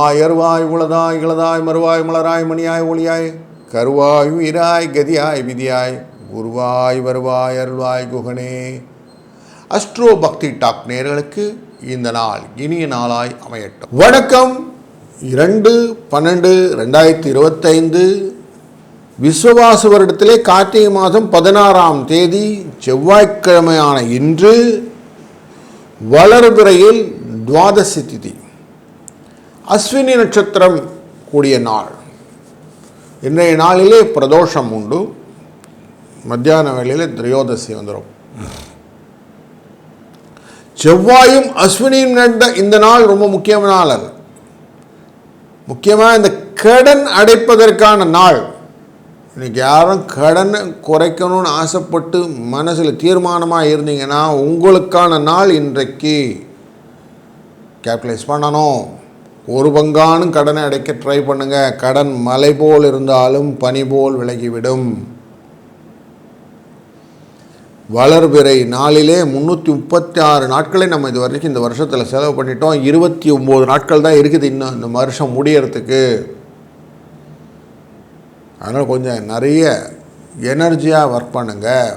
உருவாய் அருவாய் உளதாய் இளதாய் மறுவாய் மலராய் மணியாய் ஒளியாய் கருவாய் உயிராய் கதியாய் விதியாய் குருவாய் வருவாய் அருள்வாய் குகனே. அஸ்ட்ரோ பக்தி டாக் நேயர்களுக்கு இந்த நாள் இனிய நாளாய் அமையட்டும். வணக்கம். 2/12/2025 விஸ்வவாசு வருடத்திலே கார்த்திகை மாதம் 16ஆம் தேதி செவ்வாய்க்கிழமையான இன்று வளர்பிறையில் துவாதசி திதி, அஸ்வினி நட்சத்திரம் கூடிய நாள். இன்றைய நாளிலே பிரதோஷம் உண்டு. மத்தியான வேளையில் திரையோதசி வந்துடும். செவ்வாயும் அஸ்வினியும் நடந்த இந்த நாள் ரொம்ப முக்கியமான நாள். அது முக்கியமாக இந்த கடன் அடைப்பதற்கான நாள். இன்றைக்கி யாரும் கடனை குறைக்கணும்னு ஆசைப்பட்டு மனசில் தீர்மானமாக இருந்தீங்கன்னா உங்களுக்கான நாள் இன்றைக்கு. கேபிட்டலைஸ் பண்ணணும். ஒரு பங்கானும் கடனை அடைக்க ட்ரை பண்ணுங்கள். கடன் மலை போல் இருந்தாலும் பனி போல் விலகிவிடும். வளர்பிறை நாளிலே 336 நாட்களை நம்ம இது வரைக்கும் இந்த வருஷத்தில் செலவு பண்ணிட்டோம். 29 நாட்கள் தான் இருக்குது இன்னும் இந்த வருஷம் முடியறதுக்கு. அதனால் கொஞ்சம் நிறைய எனர்ஜியாக ஒர்க் பண்ணுங்கள்.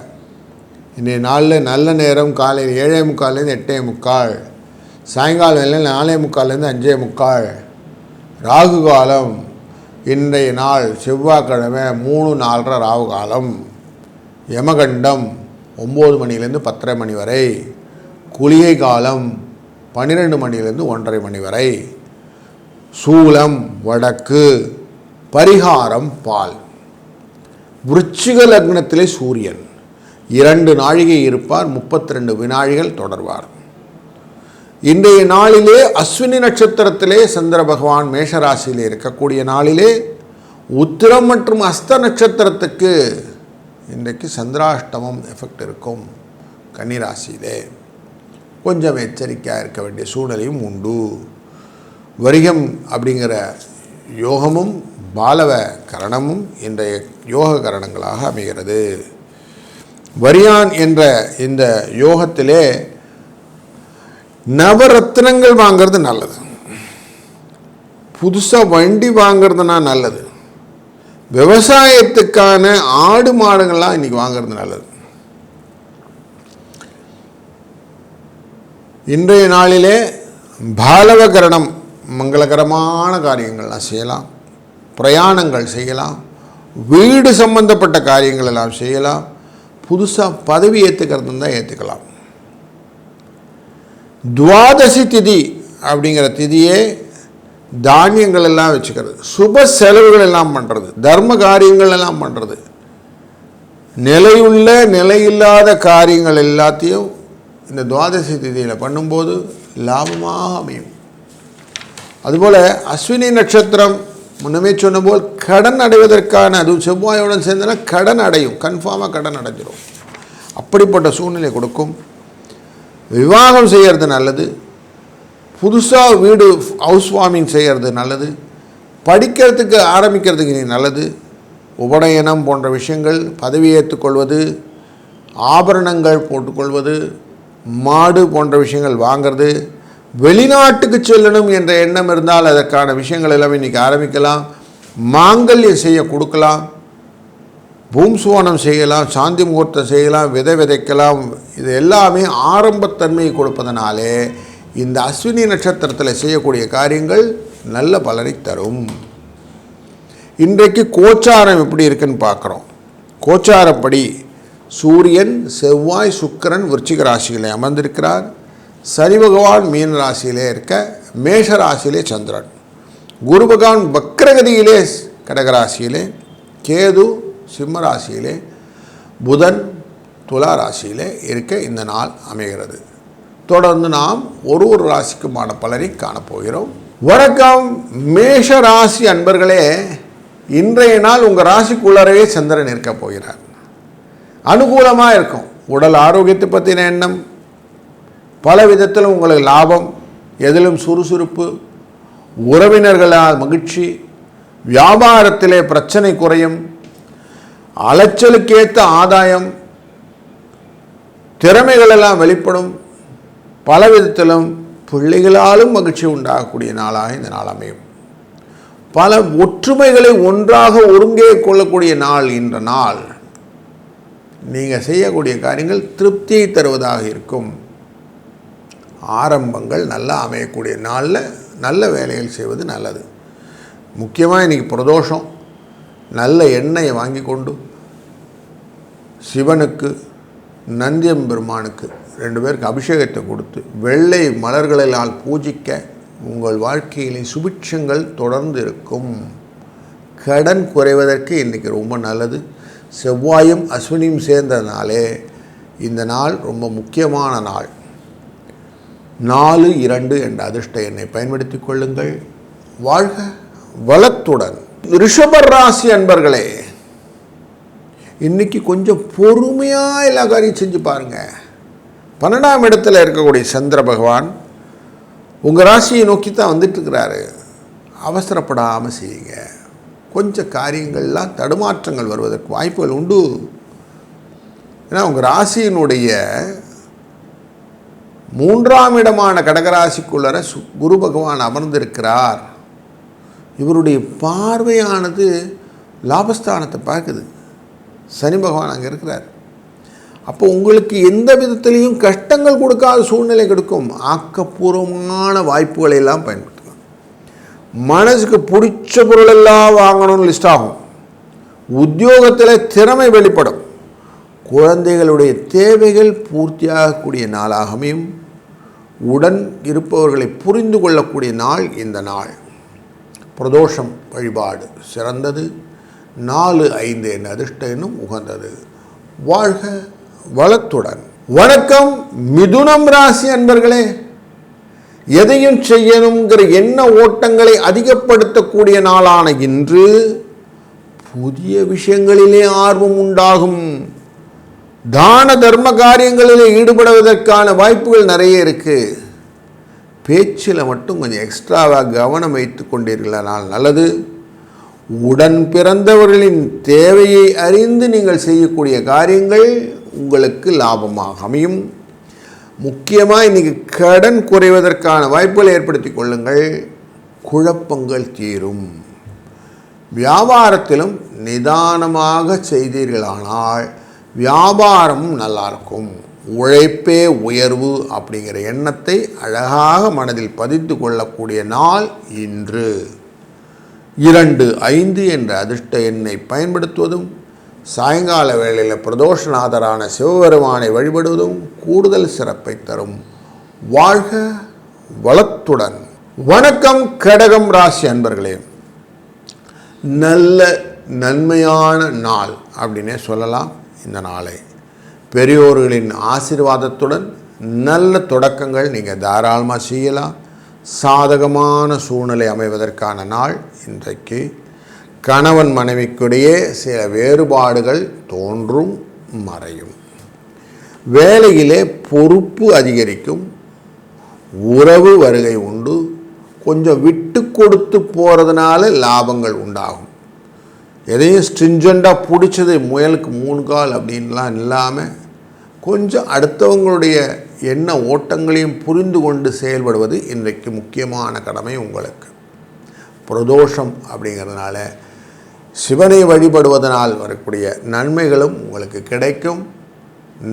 இன்றைய நாளில் நல்ல நேரம் காலையில் 7:45 8:45, சாயங்காலம் வேலையில் 4:45 5:45. ராகு காலம் இன்றைய நாள் செவ்வாய்க்கிழமை 3-4:30 ராகு காலம். யமகண்டம் 9 மணிலேருந்து 10:30 மணி வரை. குளிகை காலம் 12 மணிலேருந்து 1:30 மணி வரை. சூலம் வடக்கு. பரிகாரம் பால். விருச்சிக லக்னத்திலே சூரியன் 2 நாழிகை இருப்பார், 32 வினாழிகள் தொடர்வார். இன்றைய நாளிலே அஸ்வினி நட்சத்திரத்திலே சந்திர பகவான் மேஷராசியிலே இருக்கக்கூடிய நாளிலே உத்திரம் மற்றும் அஸ்த நட்சத்திரத்துக்கு இன்றைக்கு சந்திராஷ்டமம் எஃபெக்ட் இருக்கும். கன்னிராசியிலே கொஞ்சம் எச்சரிக்கையாக இருக்க வேண்டிய சூழ்நிலையும் உண்டு. வரிகம் அப்படிங்கிற யோகமும் பாலவ கரணமும் இன்றைய யோக கரணங்களாக அமைகிறது. வரியான் என்ற இந்த யோகத்திலே நவரத்னங்கள் வாங்கிறது நல்லது. புதுசாக வண்டி வாங்கிறதுனா நல்லது. விவசாயத்துக்கான ஆடு மாடுகள்லாம் இன்றைக்கி வாங்கிறது நல்லது. இன்றைய நாளிலே பாலவகரணம் மங்களகரமான காரியங்கள்லாம் செய்யலாம். பிரயாணங்கள் செய்யலாம். வீடு சம்பந்தப்பட்ட காரியங்கள் எல்லாம் செய்யலாம். புதுசாக பதவி ஏற்றுக்கிறது தான் ஏற்றுக்கலாம். துவாதசி திதி அப்படிங்கிற திதியே தானியங்கள் எல்லாம் வச்சுக்கிறது, சுப செலவுகள் எல்லாம் பண்ணுறது, தர்ம காரியங்கள் எல்லாம் பண்ணுறது, நிலையுள்ள நிலையில்லாத காரியங்கள் எல்லாத்தையும் இந்த துவாதசி திதியில் பண்ணும்போது லாபமாக அமையும். அதுபோல் அஸ்வினி நட்சத்திரம் முன்னமே சொன்ன போல் கடன் அடைவதற்கான, அது செவ்வாயுடன் சேர்ந்தனா கடன் அடையும், கன்ஃபார்மாக கடன் அடைஞ்சிடும். அப்படிப்பட்ட சூழ்நிலை கொடுக்கும். விவாகம் செய்கிறது நல்லது. புதுசாக வீடு ஹவுஸ் வார்மிங் செய்கிறது நல்லது. படிக்கிறதுக்கு ஆரம்பிக்கிறதுக்கு நீ நல்லது. உபநயனம் போன்ற விஷயங்கள், பதவி ஏற்றுக்கொள்வது, ஆபரணங்கள் போட்டுக்கொள்வது, மாடு போன்ற விஷயங்கள் வாங்கிறது, வெளிநாட்டுக்கு செல்லணும் என்ற எண்ணம் இருந்தால் அதற்கான விஷயங்கள் எல்லாமே இன்றைக்கி ஆரம்பிக்கலாம். மாங்கல்யம் செய்ய கொடுக்கலாம், பூம்சுவனம் செய்யலாம், சாந்தி முகூர்த்தம் செய்யலாம், விதை விதைக்கலாம். இது எல்லாமே ஆரம்பத்தன்மையை கொடுப்பதனாலே இந்த அஸ்வினி நட்சத்திரத்தில் செய்யக்கூடிய காரியங்கள் நல்ல பலனை தரும். இன்றைக்கு கோச்சாரம் எப்படி இருக்குன்னு பார்க்குறோம். கோச்சாரப்படி சூரியன் செவ்வாய் சுக்கிரன் விருச்சிக ராசியில் அமர்ந்திருக்கிறார். சனி பகவான் மீன ராசியிலே இருக்க, மேஷ ராசியிலே சந்திரன், குரு பகவான் வக்ரகதியிலே கடகராசியிலே, கேது சிம்ம ராசியிலே, புதன் துலா ராசியிலே இருக்க இந்த நாள் அமைகிறது. தொடர்ந்து நாம் ஒரு ராசிக்குமான பலனை காணப்போகிறோம். வணக்கம் மேஷ ராசி அன்பர்களே. இன்றைய நாள் உங்கள் ராசிக்குள்ளரவே சந்திரன் இருக்க போகிறார். அனுகூலமாக இருக்கும். உடல் ஆரோக்கியத்தை பற்றின எண்ணம், பல விதத்திலும் உங்களுக்கு லாபம், எதிலும் சுறுசுறுப்பு, உறவினர்களால் மகிழ்ச்சி, வியாபாரத்திலே பிரச்சனை குறையும், அலைச்சலுக்கேற்ற ஆதாயம், திறமைகளெல்லாம் வெளிப்படும், பல விதத்திலும் பிள்ளைகளாலும் மகிழ்ச்சி உண்டாகக்கூடிய நாளாக இந்த நாள் அமையும். பல ஒற்றுமைகளை ஒன்றாக ஒருங்கே கொள்ளக்கூடிய நாள். இன்ற நாள் நீங்கள் செய்யக்கூடிய காரியங்கள் திருப்தியை தருவதாக இருக்கும். ஆரம்பங்கள் நல்லா அமையக்கூடிய நாளில் நல்ல வேலைகள் செய்வது நல்லது. முக்கியமாக இன்றைக்கி பிரதோஷம். நல்ல எண்ணெயை வாங்கி கொண்டு சிவனுக்கு நந்தியம்பெருமானுக்கு 2 பேருக்கு அபிஷேகத்தை கொடுத்து வெள்ளை மலர்களால் பூஜிக்க உங்கள் வாழ்க்கையிலே சுபிட்சங்கள் தொடர்ந்து இருக்கும். கடன் குறைவதற்கு இன்றைக்கி ரொம்ப நல்லது. செவ்வாயும் அஸ்வினியும் சேர்ந்ததுனாலே இந்த நாள் ரொம்ப முக்கியமான நாள். 4-2 என்ற அதிர்ஷ்ட எண்ணை பயன்படுத்தி கொள்ளுங்கள். வாழ்க வளத்துடன். ரிஷப ராசி அன்பர்களே, இன்றைக்கி கொஞ்சம் பொறுமையாக எல்லா காரியம் செஞ்சு பாருங்கள். 12ஆம் இடத்துல இருக்கக்கூடிய சந்திர பகவான் உங்கள் ராசியை நோக்கி தான் வந்துட்டுருக்கிறாரு. அவசரப்படாமல் செய்யுங்க. கொஞ்சம் காரியங்கள்லாம் தடுமாற்றங்கள் வருவதற்கு வாய்ப்புகள் உண்டு. ஏன்னா உங்கள் ராசியினுடைய 3ஆம் இடமான கடகராசிக்குள்ளர குரு பகவான் அமர்ந்திருக்கிறார். இவருடைய பார்வையானது லாபஸ்தானத்தை பார்க்குது. சனி பகவான் அங்கே இருக்கிறார். அப்போ உங்களுக்கு எந்த விதத்திலையும் கஷ்டங்கள் கொடுக்காத சூழ்நிலை கிடைக்கும். ஆக்கப்பூர்வமான வாய்ப்புகளை எல்லாம் பயன்படுத்தலாம். மனசுக்கு பிடிச்ச பொருளெல்லாம் வாங்கணும்னு லிஸ்ட் ஆகும். உத்தியோகத்தில் திறமை வெளிப்படும். குழந்தைகளுடைய தேவைகள் பூர்த்தியாகக்கூடிய நாளாக அமையும். உடன் இருப்பவர்களை புரிந்து கொள்ளக்கூடிய நாள் இந்த நாள். பிரதோஷம் வழிபாடு சிறந்தது. 4-5 என்ற அதிர்ஷ்ட எண்ணும் உகந்தது. வாழ்க வளத்துடன். வணக்கம் மிதுனம் ராசி அன்பர்களே, எதையும் செய்யணுங்கிற எண்ண ஓட்டங்களை அதிகப்படுத்தக்கூடிய நாளான இன்று புதிய விஷயங்களிலே ஆர்வம் உண்டாகும். தான தர்ம காரியங்களில் ஈடுபடுவதற்கான வாய்ப்புகள் நிறைய இருக்குது. பேச்சில் மட்டும் கொஞ்சம் எக்ஸ்ட்ராவாக கவனம் வைத்து கொண்டீர்களானால் நல்லது. உடன் பிறந்தவர்களின் தேவையை அறிந்து நீங்கள் செய்யக்கூடிய காரியங்கள் உங்களுக்கு லாபமாக அமையும். முக்கியமாக இன்றைக்கி கடன் குறைவதற்கான வாய்ப்புகளை ஏற்படுத்தி கொள்ளுங்கள். குழப்பங்கள் தீரும். வியாபாரத்திலும் நிதானமாக செய்தீர்களானால் வியாபாரமும் நல்லாயிருக்கும். உழைப்பே உயர்வு அப்படிங்கிற எண்ணத்தை அழகாக மனதில் பதித்து கொள்ளக்கூடிய நாள் இன்று. 2-5 என்ற அதிர்ஷ்ட எண்ணை பயன்படுத்துவதும் சாயங்கால வேளையில் பிரதோஷநாதரான சிவபெருமானை வழிபடுவதும் கூடுதல் சிறப்பை தரும். வாழ்க வளத்துடன். வணக்கம் கடகம் ராசி அன்பர்களே, நல்ல நன்மையான நாள் அப்படின்னே சொல்லலாம். இந்த நாளை பெரியோர்களின் ஆசீர்வாதத்துடன் நல்ல தொடக்கங்கள் நீங்கள் தாராளமாக செய்யலாம். சாதகமான சூழ்நிலை அமைவதற்கான நாள் இன்றைக்கு. கணவன் மனைவிக்கிடையே சில வேறுபாடுகள் தோன்றும் மறையும். வேலையிலே பொறுப்பு அதிகரிக்கும். உறவு வருகை உண்டு. கொஞ்சம் விட்டு கொடுத்து போகிறதுனால லாபங்கள் உண்டாகும். எதையும் ஸ்ட்ரிஞ்சண்டாக பிடிச்சது முயலுக்கு 3 கால் அப்படின்லாம் இல்லாமல் கொஞ்சம் அடுத்தவங்களுடைய எண்ண ஓட்டங்களையும் புரிந்து கொண்டு செயல்படுவது இன்றைக்கு முக்கியமான கடமை உங்களுக்கு. பிரதோஷம் அப்படிங்கிறதுனால சிவனை வழிபடுவதனால் வரக்கூடிய நன்மைகளும் உங்களுக்கு கிடைக்கும்.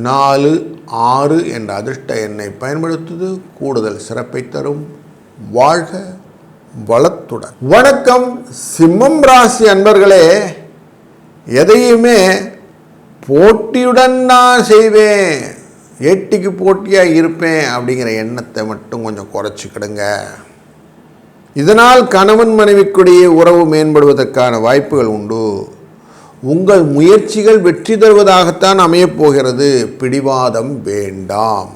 4-6 என்ற அதிர்ஷ்ட எண்ணை பயன்படுத்துவது கூடுதல் சிறப்பை தரும். வாழ்க வளத்துடன். வணக்கம் சிம்மம் ராசி அன்பர்களே, எதையுமே போட்டியுடன் நான் செய்வேன், ஏட்டிக்கு போட்டியாக இருப்பேன் அப்படிங்கிற எண்ணத்தை மட்டும் கொஞ்சம் குறைச்சிக்கிடுங்க. இதனால் கணவன் மனைவிக்குடைய உறவு மேம்படுவதற்கான வாய்ப்புகள் உண்டு. உங்கள் முயற்சிகள் வெற்றி தருவதாகத்தான் அமையப்போகிறது. பிடிவாதம் வேண்டாம்.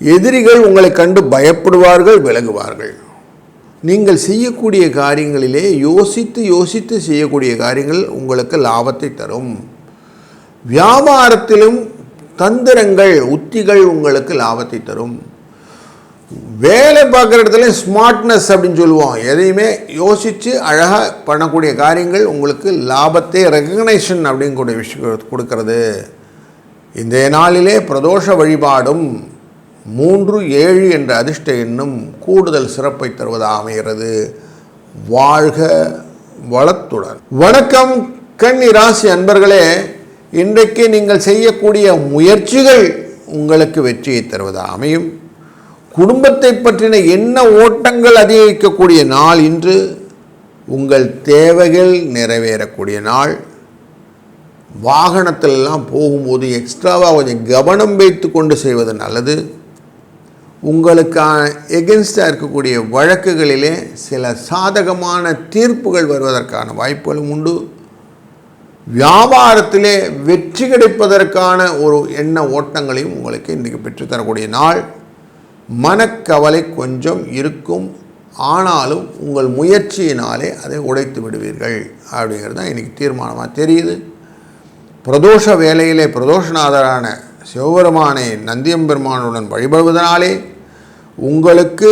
எதிரிகள் உங்களை கண்டு பயப்படுவார்கள், விலகுவார்கள். நீங்கள் செய்யக்கூடிய காரியங்களிலே யோசித்து செய்யக்கூடிய காரியங்கள் உங்களுக்கு லாபத்தை தரும். வியாபாரத்திலும் தந்திரங்கள் உத்திகள் உங்களுக்கு லாபத்தை தரும். வேலை பார்க்குற இடத்துல ஸ்மார்ட்னஸ் அப்படின்னு சொல்லுவோம். எதையுமே யோசித்து அழகாக பண்ணக்கூடிய காரியங்கள் உங்களுக்கு லாபத்தை ரெகக்னைஷன் அப்படிங்கூடிய விஷயம் கொடுக்கறது. இந்த நாளிலே பிரதோஷ வழிபாடும் 3-7 என்ற அதிர்ஷ்ட எண்ணும் கூடுதல் சிறப்பை தருவதாக அமைகிறது. வாழ்க வளத்துடன். வணக்கம் கன்னி ராசி அன்பர்களே, இன்றைக்கு நீங்கள் செய்யக்கூடிய முயற்சிகள் உங்களுக்கு வெற்றியை தருவதாக அமையும். குடும்பத்தை பற்றின எண்ண ஓட்டங்கள் அதிகரிக்கக்கூடிய நாள் இன்று. உங்கள் தேவைகள் நிறைவேறக்கூடிய நாள். வாகனத்திலெல்லாம் போகும்போது எக்ஸ்ட்ராவாக கொஞ்சம் கவனம் வைத்து கொண்டு செய்வது நல்லது. உங்களுக்கான எகென்ஸ்டாக இருக்கக்கூடிய வழக்குகளிலே சில சாதகமான தீர்ப்புகள் வருவதற்கான வாய்ப்புகளும் உண்டு. வியாபாரத்திலே வெற்றி கிடைப்பதற்கான ஒரு எண்ண ஓட்டங்களையும் உங்களுக்கு இன்றைக்கு பெற்றுத்தரக்கூடிய நாள். மனக்கவலை கொஞ்சம் இருக்கும், ஆனாலும் உங்கள் முயற்சியினாலே அதை உடைத்து விடுவீர்கள் அப்படிங்கிறது தான் இன்றைக்கி தீர்மானமாக தெரியுது. பிரதோஷ வேளையிலே பிரதோஷநாதரான சிவபெருமானை நந்தியம்பெருமானுடன் வழிபடுவதனாலே உங்களுக்கு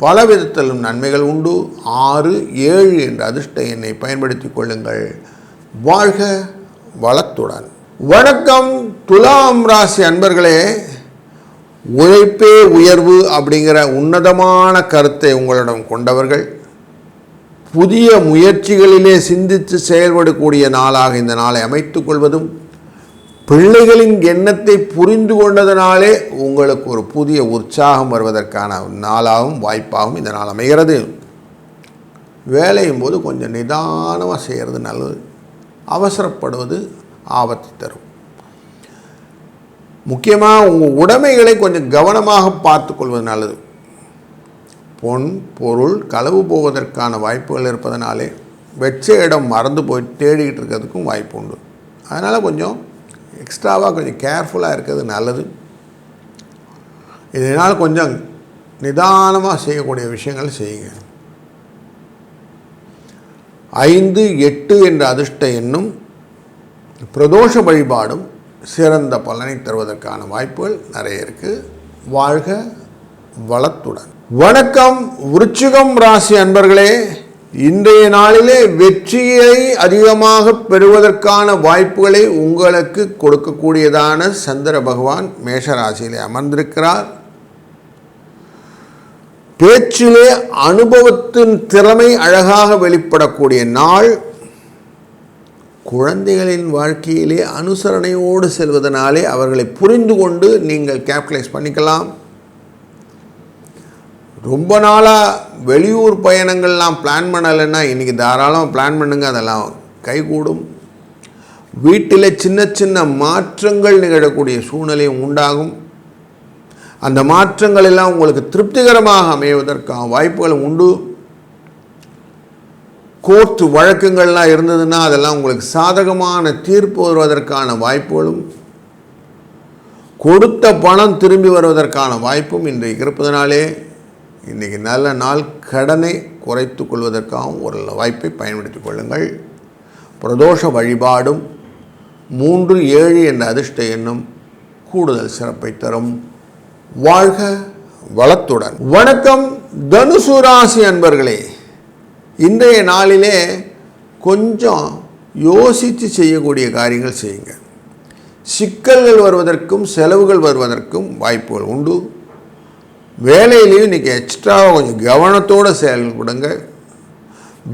பல விதத்திலும் நன்மைகள் உண்டு. 6, 7 என்ற அதிர்ஷ்ட எண்ணை பயன்படுத்தி கொள்ளுங்கள். வாழ்க வளத்துடன். வணக்கம் துலாம் ராசி அன்பர்களே, உழைப்பே உயர்வு அப்படிங்கிற உன்னதமான கருத்தை உங்களிடம் கொண்டவர்கள் புதிய முயற்சிகளிலே சிந்தித்து செயல்படக்கூடிய நாளாக இந்த நாளை அமைத்துக் கொள்வதும், பிள்ளைகளின் எண்ணத்தை புரிந்து கொண்டதனாலே உங்களுக்கு ஒரு புதிய உற்சாகம் வருவதற்கான நாளாகவும் வாய்ப்பாகவும் இந்த நாள் அமைகிறது. வேலையும் போது கொஞ்சம் நிதானமாக செய்கிறது நல்லது. அவசரப்படுவது ஆபத்தை தரும். முக்கியமாக உங்கள் உடைமைகளை கொஞ்சம் கவனமாக பார்த்து கொள்வது நல்லது. பொன் பொருள் களவு போவதற்கான வாய்ப்புகள் இருப்பதனாலே வெச்ச இடம் மறந்து போய் தேடிக்கிட்டு இருக்கிறதுக்கும் வாய்ப்பு உண்டு. அதனால் கொஞ்சம் எக்ஸ்ட்ராவாக கொஞ்சம் கேர்ஃபுல்லாக இருக்கிறது நல்லது. இதனால் கொஞ்சம் நிதானமாக செய்யக்கூடிய விஷயங்கள் செய்யுங்க. 5, 8 என்ற அதிர்ஷ்ட எண்ணும் பிரதோஷ வழிபாடும் சிறந்த பலனை தருவதற்கான வாய்ப்புகள் நிறைய இருக்குது. வாழ்க வளத்துடன். வணக்கம் விருச்சிகம் ராசி அன்பர்களே, இன்றைய நாளிலே வெற்றியை அதிகமாக பெறுவதற்கான வாய்ப்புகளை உங்களுக்கு கொடுக்கக்கூடியதான சந்திர பகவான் மேஷ ராசியிலே அமர்ந்திருக்கிறார். பேச்சிலே அனுபவத்தின் திறமை அழகாக வெளிப்படக்கூடிய நாள். குழந்தைகளின் வாழ்க்கையிலே அனுசரணையோடு செல்வதனாலே அவர்களை புரிந்து கொண்டு நீங்கள் கேபிட்டலைஸ் பண்ணிக்கலாம். ரொம்ப நாளாக வெளியூர் பயணங்கள்லாம் பிளான் பண்ணலைன்னா இன்றைக்கி தாராளமாக பிளான் பண்ணுங்க, அதெல்லாம் கைகூடும். வீட்டில் சின்ன சின்ன மாற்றங்கள் நிகழக்கூடிய சூழ்நிலையும் உண்டாகும். அந்த மாற்றங்கள் எல்லாம் உங்களுக்கு திருப்திகரமாக அமைவதற்கான வாய்ப்புகளும் உண்டு. கோர்ட்டு வழக்குகள்லாம் இருந்ததுன்னா அதெல்லாம் உங்களுக்கு சாதகமான தீர்ப்பு வருவதற்கான வாய்ப்புகளும், கொடுத்த பணம் திரும்பி வருவதற்கான வாய்ப்பும் இன்றைக்கு இருப்பதனாலே இன்றைக்கி நல்ல நாள். கடனை குறைத்து கொள்வதற்காகவும் ஒரு வாய்ப்பை பயன்படுத்தி கொள்ளுங்கள். பிரதோஷ வழிபாடும் 3, 7 என்ற அதிர்ஷ்ட எண்ணும் கூடுதல் சிறப்பை தரும். வாழ்க வளத்துடன். வணக்கம் தனுசு ராசி அன்பர்களே, இன்றைய நாளிலே கொஞ்சம் யோசித்து செய்யக்கூடிய காரியங்கள் செய்யுங்க. சிக்கல்கள் வருவதற்கும் செலவுகள் வருவதற்கும் வாய்ப்புகள் உண்டு. வேலையிலையும் இன்றைக்கி எக்ஸ்ட்ராவாக கொஞ்சம் கவனத்தோடு செயல்படுங்க.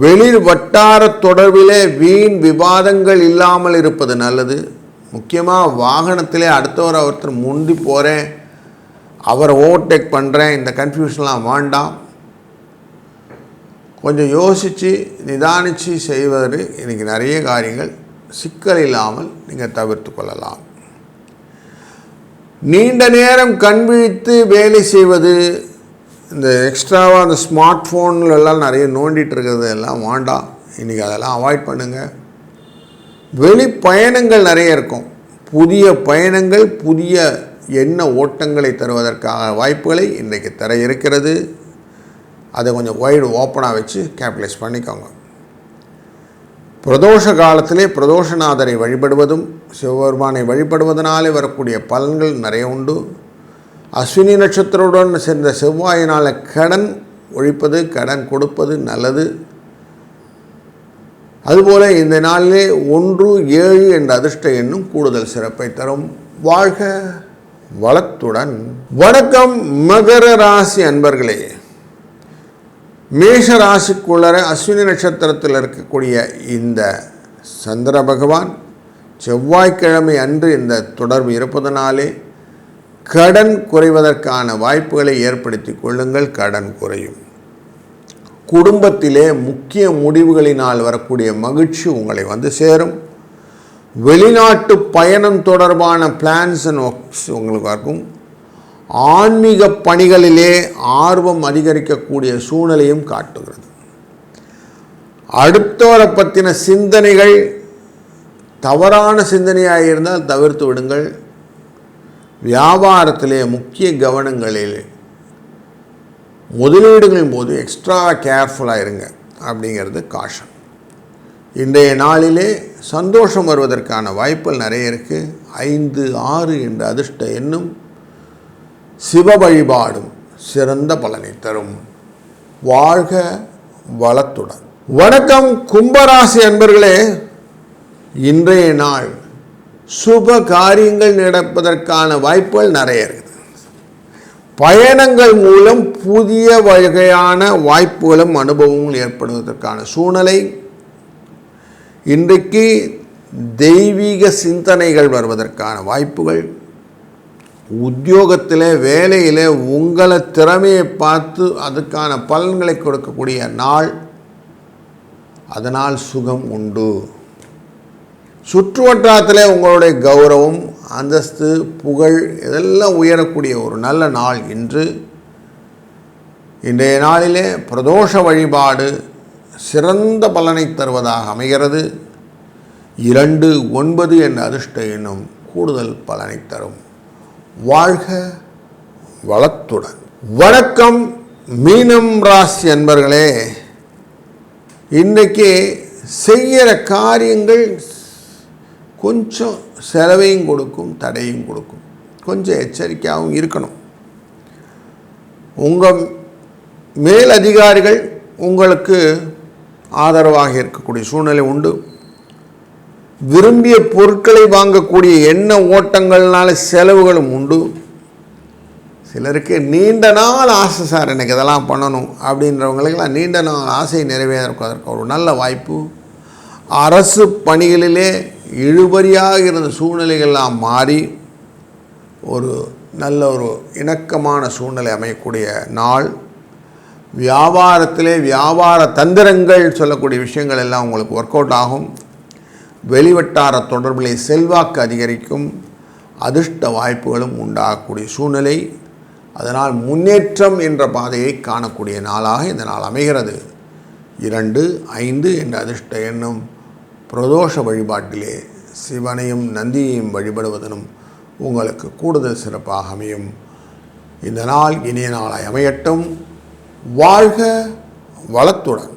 வெளி வட்டார தொடர்பிலே வீண் விவாதங்கள் இல்லாமல் இருப்பது நல்லது. முக்கியமாக வாகனத்திலே ஒருத்தர் முந்தி போகிறேன், அவரை ஓவர்டேக் பண்ணுறேன், இந்த கன்ஃபியூஷன்லாம் வேண்டாம். கொஞ்சம் யோசித்து நிதானித்து செய்வது இன்றைக்கி நிறைய காரியங்கள் சிக்கல் இல்லாமல் நீங்கள் தவிர்த்து கொள்ளலாம். நீண்ட நேரம் கண் விழித்து வேலை செய்வது, இந்த எக்ஸ்ட்ராவாக அந்த ஸ்மார்ட் ஃபோன்களெல்லாம் நிறைய நோண்டிகிட்டு இருக்கிறது எல்லாம் வேண்டாம். இன்றைக்கி அதெல்லாம் அவாய்ட் பண்ணுங்கள். வெளி பயணங்கள் நிறைய இருக்கும். புதிய பயணங்கள் புதிய எண்ண ஓட்டங்களை தருவதற்கான வாய்ப்புகளை இன்றைக்கு தர இருக்கிறது. அதை கொஞ்சம் வைடு ஓப்பனாக வச்சு கேபிட்டலைஸ் பண்ணிக்கோங்க. பிரதோஷ காலத்திலே பிரதோஷநாதரை வழிபடுவதும் சிவபெருமானை வழிபடுவதனாலே வரக்கூடிய பலன்கள் நிறைய உண்டு. அஸ்வினி நட்சத்திரத்துடன் சேர்ந்த செவ்வாயினால் கடன் ஒழிப்பது, கடன் கொடுப்பது நல்லது. அதுபோல் இந்த நாளிலே 1, 7 என்ற அதிர்ஷ்ட எண்ணும் கூடுதல் சிறப்பை தரும். வாழ்க வளத்துடன். வணக்கம் மகர ராசி அன்பர்களே, மேஷ ராசிக்குள்ளர அஸ்வினி நட்சத்திரத்தில் இருக்கக்கூடிய இந்த சந்திர பகவான் செவ்வாய்க்கிழமை அன்று இந்த தொடர்பு இருப்பதனாலே கடன் குறைவதற்கான வாய்ப்புகளை ஏற்படுத்தி கொள்ளுங்கள். கடன் குறையும். குடும்பத்திலே முக்கிய முடிவுகளினால் வரக்கூடிய மகிழ்ச்சி உங்களை வந்து சேரும். வெளிநாட்டு பயணம் தொடர்பான பிளான்ஸ் அண்ட் ஒர்க்ஸ் உங்களுக்கு இருக்கும். ஆன்மீக பணிகளிலே ஆர்வம் அதிகரிக்கக்கூடிய சூழ்நிலையும் காட்டுகிறது. அடுத்தவரை பற்றின சிந்தனைகள் தவறான சிந்தனையாக இருந்தால் தவிர்த்து விடுங்கள். வியாபாரத்திலே முக்கிய கவனங்களில் முதலீடுகளின் போது எக்ஸ்ட்ரா கேர்ஃபுல்லாக இருங்க அப்படிங்கிறது காஷன். இன்றைய நாளிலே சந்தோஷம் வருவதற்கான வாய்ப்புகள் நிறைய இருக்குது. 5, 6 என்ற அதிர்ஷ்ட எண்ணும் சிவ வழிபாடும் சிறந்த பலனை தரும். வாழ்க வளத்துடன். வணக்கம் கும்பராசி அன்பர்களே. இன்றைய நாள் சுப காரியங்கள் நடப்பதற்கான வாய்ப்புகள் நிறைய இருக்குது. பயணங்கள் மூலம் புதிய வகையான வாய்ப்புகளும் அனுபவங்களும் ஏற்படுவதற்கான சூழ்நிலை. இன்றைக்கு தெய்வீக சிந்தனைகள் வருவதற்கான வாய்ப்புகள். உத்தியோகத்தில் வேலையில் உங்களை திறமையை பார்த்து அதுக்கான பலன்களை கொடுக்கக்கூடிய நாள். அதனால் சுகம் உண்டு. சுற்று வட்டாரத்தில் உங்களுடைய கௌரவம், அந்தஸ்து, புகழ் இதெல்லாம் உயரக்கூடிய ஒரு நல்ல நாள் இன்று. இன்றைய நாளிலே பிரதோஷ வழிபாடு சிறந்த பலனை தருவதாக அமைகிறது. 2, 9 என்ற அதிர்ஷ்ட எண்ணும் கூடுதல் பலனை தரும். வாழ்க வளத்துடன். வணக்கம் மீனம் ராசி அன்பர்களே. இன்றைக்கு செய்கிற காரியங்கள் கொஞ்சம் செலவையும் கொடுக்கும், தடையும் கொடுக்கும். கொஞ்சம் எச்சரிக்கையாகவும் இருக்கணும். உங்கள் மேல் அதிகாரிகள் உங்களுக்கு ஆதரவாக இருக்கக்கூடிய சூழ்நிலை உண்டு. விரும்பிய பொருட்களை வாங்கக்கூடிய எண்ண ஓட்டங்கள்னால செலவுகளும் உண்டு. சிலருக்கு நீண்ட நாள் ஆசை, சார் எனக்கு இதெல்லாம் பண்ணணும் அப்படின்றவங்களுக்கெல்லாம் நீண்ட நாள் ஆசை நிறைவேறதற்கு ஒரு நல்ல வாய்ப்பு. அரசு பணிகளிலே இழுபறியாக இருந்த சூழ்நிலைகள்லாம் மாறி ஒரு நல்ல ஒரு இணக்கமான சூழ்நிலை அமையக்கூடிய நாள். வியாபாரத்திலே வியாபார தந்திரங்கள் சொல்லக்கூடிய விஷயங்கள் எல்லாம் உங்களுக்கு ஒர்க் அவுட் ஆகும். வெளிவட்டார தொடர்பிலே செல்வாக்கு அதிகரிக்கும். அதிர்ஷ்ட வாய்ப்புகளும் உண்டாகக்கூடிய சூழ்நிலை. அதனால் முன்னேற்றம் என்ற பாதையை காணக்கூடிய நாளாக இந்த நாள் அமைகிறது. 2, 5 என்ற அதிர்ஷ்ட எண்ணும் பிரதோஷ வழிபாட்டிலே சிவனையும் நந்தியையும் வழிபடுவதனும் உங்களுக்கு கூடுதல் சிறப்பாக அமையும். இந்த நாள் இனிய நாளாய் அமையட்டும். வாழ்க வளத்துடன்.